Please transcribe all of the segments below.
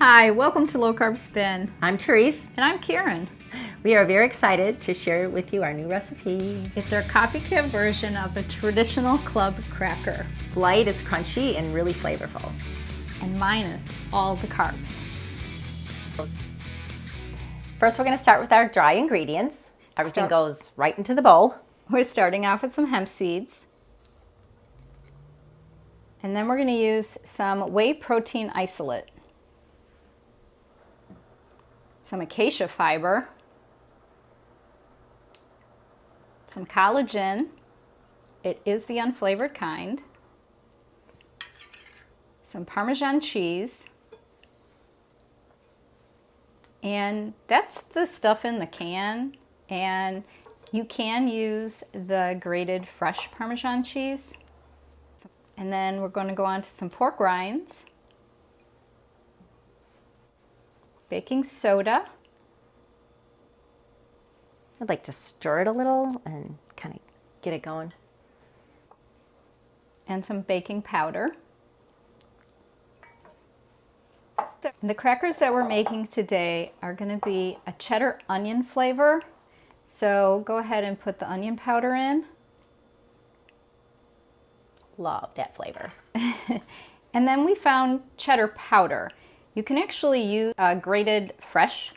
Hi, welcome to Low Carb Spin. I'm Therese. And I'm Karen. We are very excited to share with you our new recipe. It's our copycat version of a traditional club cracker. It's light, it's crunchy, and really flavorful. And minus all the carbs. First, we're going to start with our dry ingredients. Everything goes right into the bowl. We're starting off with some hemp seeds. And then we're going to use some whey protein isolate. Some acacia fiber. Some collagen. It is the unflavored kind. Some Parmesan cheese. And that's the stuff in the can. And you can use the grated fresh Parmesan cheese. And then we're going to go on to some pork rinds, baking soda. I'd like to stir it a little and kind of get it going. And some baking powder. The crackers that we're making today are going to be a cheddar onion flavor. So go ahead and put the onion powder in. Love that flavor. And then we found cheddar powder. You can actually use grated fresh.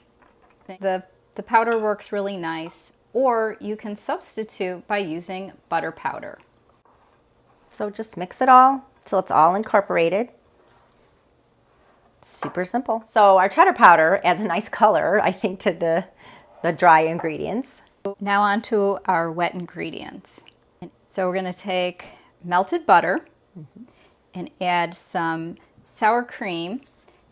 The powder works really nice, or you can substitute by using butter powder. So just mix it all till it's all incorporated. Super simple. So our cheddar powder adds a nice color, I think, to the dry ingredients. Now on to our wet ingredients. So we're going to take melted butter and add some sour cream.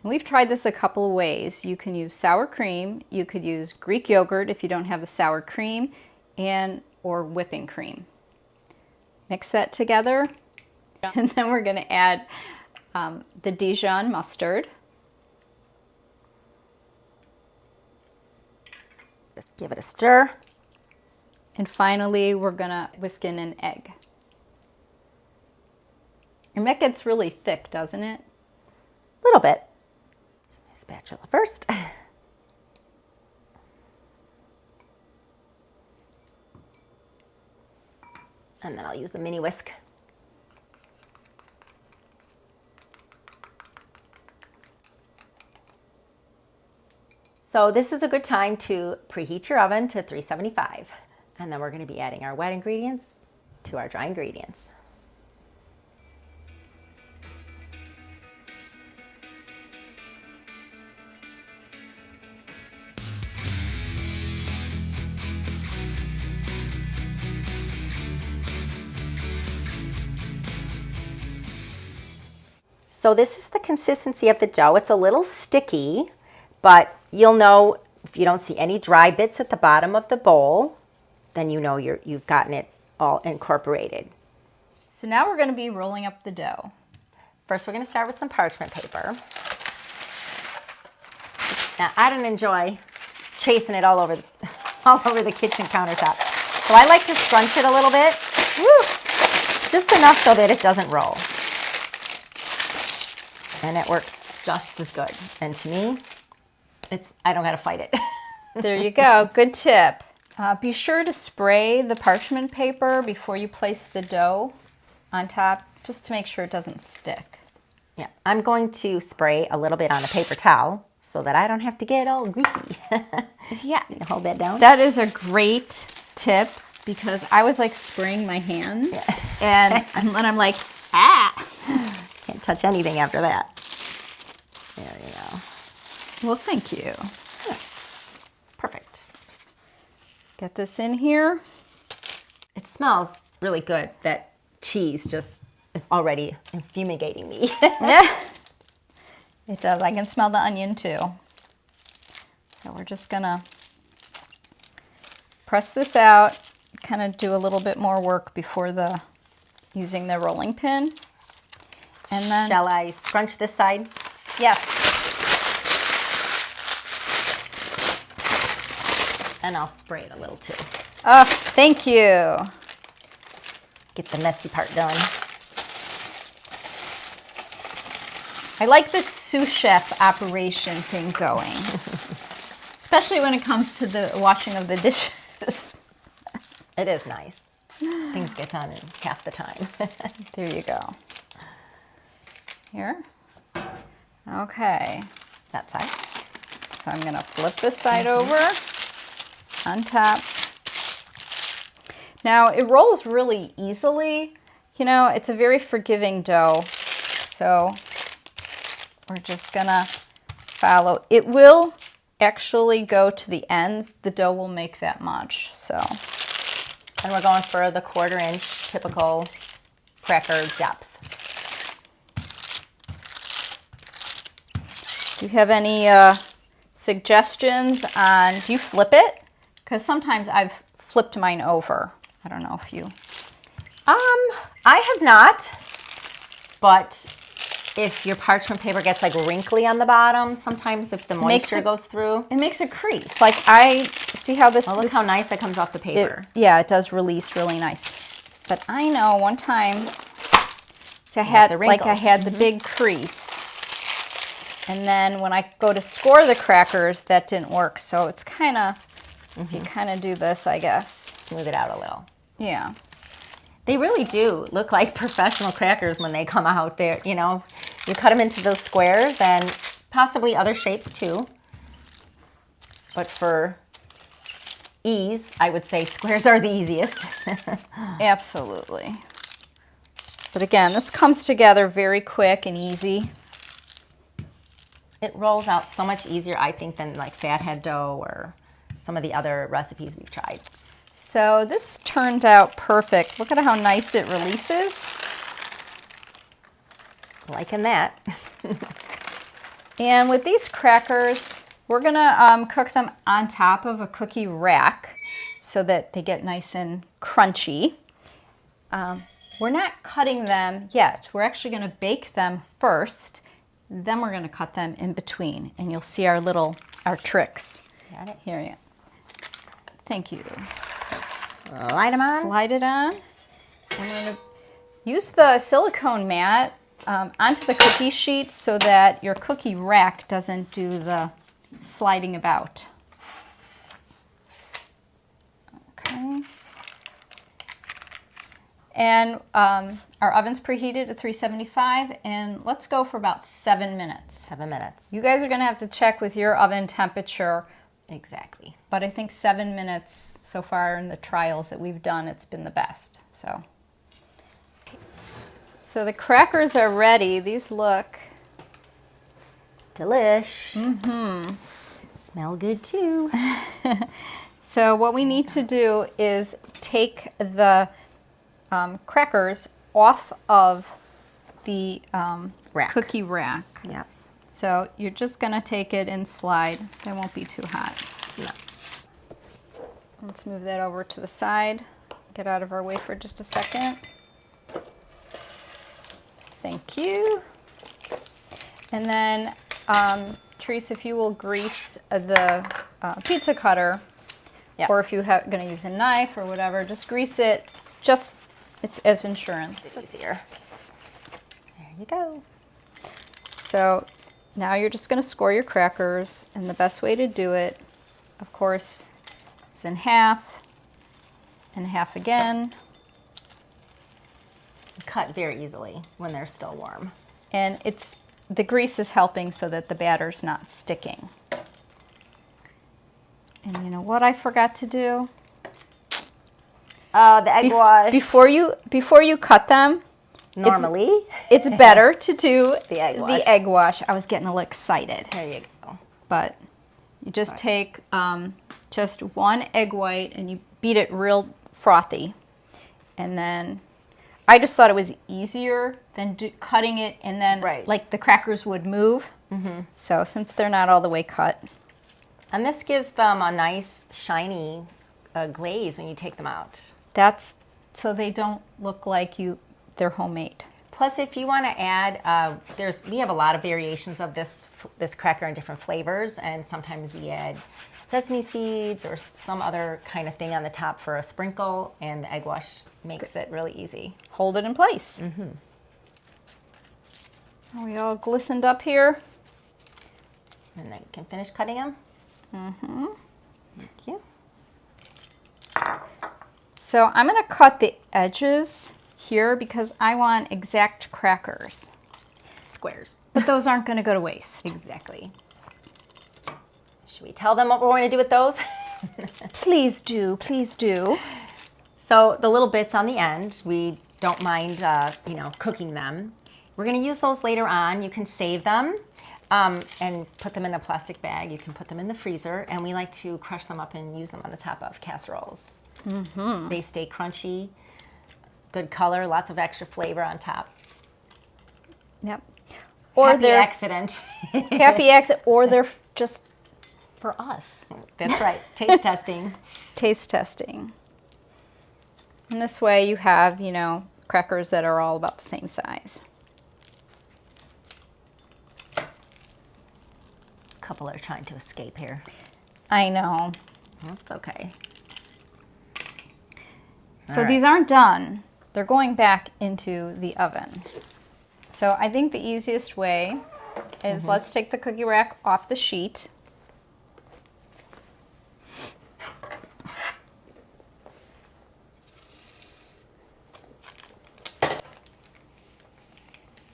And we've tried this a couple of ways. You can use sour cream, you could use Greek yogurt if you don't have the sour cream, or whipping cream. Mix that together, and then we're going to add the Dijon mustard. Just give it a stir. And finally, we're going to whisk in an egg. And that gets really thick, doesn't it? A little bit. Use my spatula first. And then I'll use the mini whisk. So this is a good time to preheat your oven to 375. And then we're going to be adding our wet ingredients to our dry ingredients. So this is the consistency of the dough. It's a little sticky, but you'll know if you don't see any dry bits at the bottom of the bowl, then you know you've gotten it all incorporated. So now we're going to be rolling up the dough. First, we're going to start with some parchment paper. Now, I don't enjoy chasing it all over the kitchen countertop, so I like to scrunch it a little bit, just enough so that it doesn't roll. And it works just as good. And to me, I don't got to fight it. There you go. Good tip. Be sure to spray the parchment paper before you place the dough on top, just to make sure it doesn't stick. Yeah, I'm going to spray a little bit on a paper towel so that I don't have to get all greasy. Yeah. So you hold that down. That is a great tip, because I was like spraying my hands, and then I'm like, ah! Can't touch anything after that. There you go. Well, thank you. Yeah. Perfect. Get this in here. It smells really good. That cheese just is already infumigating me. It does. I can smell the onion too. So we're just gonna press this out, kind of do a little bit more work before using the rolling pin. And then, shall I scrunch this side? Yes. And I'll spray it a little too. Oh, thank you. Get the messy part done. I like this sous chef operation thing going, especially when it comes to the washing of the dishes. It is nice. Things get done in half the time. There you go. Here. Okay. That side. So I'm going to flip this side over on top. Now it rolls really easily. You know, it's a very forgiving dough. So we're just going to follow. It will actually go to the ends. The dough will make that much. So. And we're going for the 1/4 inch typical cracker depth. Do you have any suggestions on, do you flip it? Because sometimes I've flipped mine over. I don't know if you. I have not, but if your parchment paper gets like wrinkly on the bottom, sometimes if the moisture goes through. It makes a crease. Like I see how this. Oh, look how nice that comes off the paper. It does release really nice. But I know one time, so I had the big crease. And then when I go to score the crackers, that didn't work. So it's kind of, you kind of do this, I guess. Smooth it out a little. Yeah. They really do look like professional crackers when they come out there. You know, you cut them into those squares and possibly other shapes too. But for ease, I would say squares are the easiest. Absolutely. But again, this comes together very quick and easy. It rolls out so much easier, I think, than like Fathead dough or some of the other recipes we've tried. So this turned out perfect. Look at how nice it releases. Liking that. And with these crackers, we're gonna cook them on top of a cookie rack so that they get nice and crunchy. We're not cutting them yet. We're actually gonna bake them first. Then we're gonna cut them in between, and you'll see our tricks. Got it. Here you go. Thank you. Slide them on. Slide it on. I'm gonna use the silicone mat onto the cookie sheet so that your cookie rack doesn't do the sliding about. Okay. And our oven's preheated at 375, and let's go for about 7 minutes. 7 minutes. You guys are gonna have to check with your oven temperature. Exactly. But I think 7 minutes so far in the trials that we've done, it's been the best. So the crackers are ready. These look delish. Mm-hmm. Smell good too. So what we need to do is take the crackers off of the cookie rack. Yeah. So you're just going to take it and slide. They won't be too hot. No. Let's move that over to the side. Get out of our way for just a second. Thank you. And then, Therese, if you will grease the pizza cutter, or if you're going to use a knife or whatever, just grease it. It's as insurance. It's easier. There you go. So now you're just going to score your crackers, and the best way to do it, of course, is in half, and half again. Cut very easily when they're still warm. And the grease is helping so that the batter's not sticking. And you know what I forgot to do? The egg wash. Before you cut them, normally it's better to do the egg wash. I was getting a little excited. There you go. But you just take just one egg white and you beat it real frothy. And then I just thought it was easier than cutting it and then like the crackers would move. Mm-hmm. So since they're not all the way cut. And this gives them a nice shiny glaze when you take them out. That's so they don't look like they're homemade. Plus, if you want to add, we have a lot of variations of this cracker in different flavors, and sometimes we add sesame seeds or some other kind of thing on the top for a sprinkle, and the egg wash makes it really easy. Hold it in place. Mm-hmm. Are we all glistened up here? And then you can finish cutting them. Mm-hmm. Thank you. So I'm going to cut the edges here because I want exact crackers. Squares. But those aren't going to go to waste. Exactly. Should we tell them what we're going to do with those? Please do, please do. So the little bits on the end, we don't mind, cooking them. We're going to use those later on. You can save them and put them in a plastic bag. You can put them in the freezer, and we like to crush them up and use them on the top of casseroles. Mm-hmm. They stay crunchy, good color, lots of extra flavor on top. Yep. Or Happy they're accident. happy accident, or they're just for us. That's right. Taste testing. Taste testing. And this way you have, crackers that are all about the same size. A couple are trying to escape here. I know. That's okay. So these aren't done. They're going back into the oven. So I think the easiest way is let's take the cookie rack off the sheet.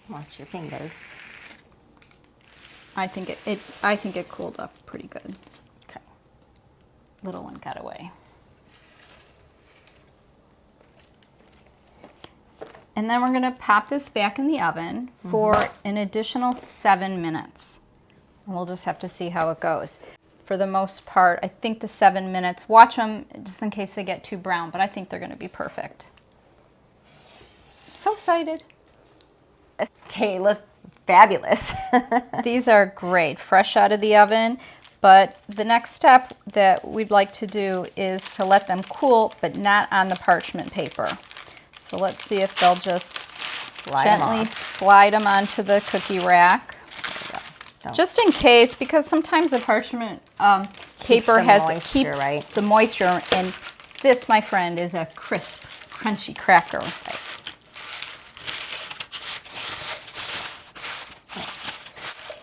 Watch your fingers. I think it cooled off pretty good. Okay. Little one got away. And then we're going to pop this back in the oven for an additional 7 minutes. And we'll just have to see how it goes. For the most part, I think the 7 minutes, watch them just in case they get too brown, but I think they're going to be perfect. I'm so excited. Okay, look fabulous. These are great, fresh out of the oven. But the next step that we'd like to do is to let them cool, but not on the parchment paper. So let's see if they'll just gently slide them onto the cookie rack. Just in case, because sometimes the parchment paper keeps right? the moisture, and this, my friend, is a crisp, crunchy cracker.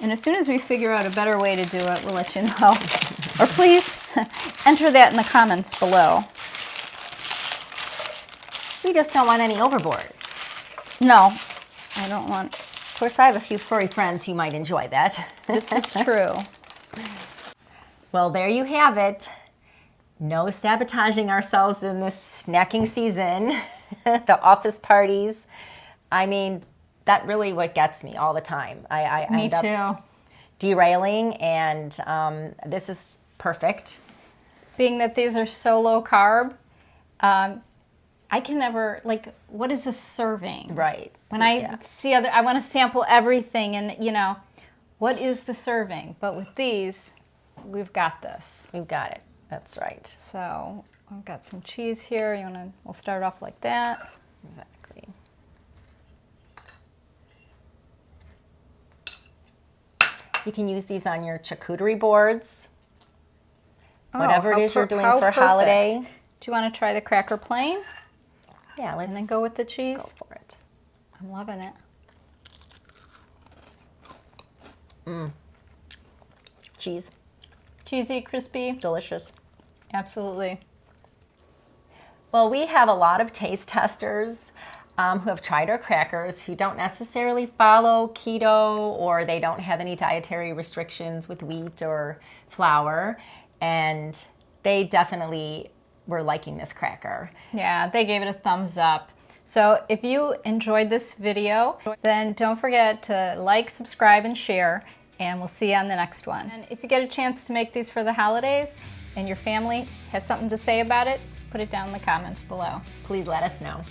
And as soon as we figure out a better way to do it, we'll let you know. Or please enter that in the comments below. We just don't want any overboards. No, I don't want. Of course, I have a few furry friends who might enjoy that. This is true. Well, there you have it. No sabotaging ourselves in this snacking season. The office parties. I mean, that really what gets me all the time. I Me end up too. derailing, and this is perfect. Being that these are so low carb, I can never, what is a serving? Right. When I see I want to sample everything, and what is the serving? But with these, we've got this. We've got it. That's right. So I've got some cheese here. We'll start off like that. Exactly. You can use these on your charcuterie boards. Whatever it is you're doing for holiday. Do you want to try the cracker plain? Yeah, let's And then go with the cheese? go for it. I'm loving it. Cheese. Cheesy, crispy. Delicious. Absolutely. Well, we have a lot of taste testers who have tried our crackers who don't necessarily follow keto, or they don't have any dietary restrictions with wheat or flour, and they definitely were liking this cracker. Yeah, they gave it a thumbs up. So if you enjoyed this video, then don't forget to like, subscribe, and share, and we'll see you on the next one. And if you get a chance to make these for the holidays and your family has something to say about it, put it down in the comments below. Please let us know.